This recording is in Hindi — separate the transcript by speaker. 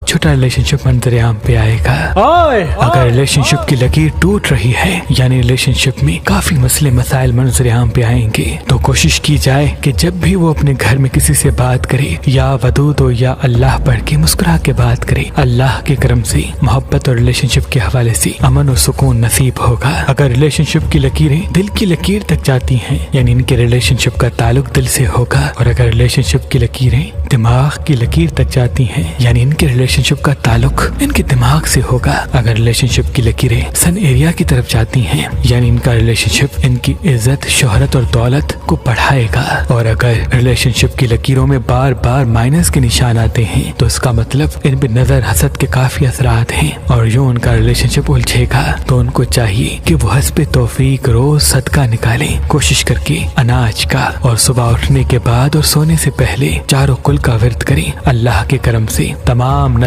Speaker 1: छोटा रिलेशनशिप मंजरेआम पे आएगा। अगर रिलेशनशिप की लकीर टूट रही है यानी रिलेशनशिप में काफी मसले मसाइल मंजरेआम पे आएंगे, तो कोशिश की जाए कि जब भी वो अपने घर में किसी से बात करे या वदूद हो या अल्लाह पढ़ के मुस्कुरा के बात करे, अल्लाह के करम से मोहब्बत और रिलेशनशिप के हवाले से अमन और सुकून नसीब होगा। अगर रिलेशनशिप की लकीरें दिल की लकीर तक जाती हैं यानी इनके रिलेशनशिप का ताल्लुक दिल से होगा, और अगर रिलेशनशिप की लकीरें दिमाग की लकीर तक जाती हैं यानी इनके रिलेशनशिप का ताल्लुक इनके दिमाग से होगा। अगर रिलेशनशिप की लकीरें सन एरिया की तरफ जाती हैं यानी इनका रिलेशनशिप इनकी इज्जत शोहरत और दौलत को बढ़ाएगा। और अगर रिलेशनशिप की लकीरों में बार बार माइनस के निशान आते हैं तो इसका मतलब इन पे नजर हसद के काफी असरात हैं और यूं उनका रिलेशनशिप उलझेगा। तो उनको चाहिए कि वो हस्बे तौफीक रोज सदका निकाले, कोशिश करके अनाज का, और सुबह उठने के बाद और सोने से पहले चारों कुल का विर्द करें। अल्लाह के करम से तमाम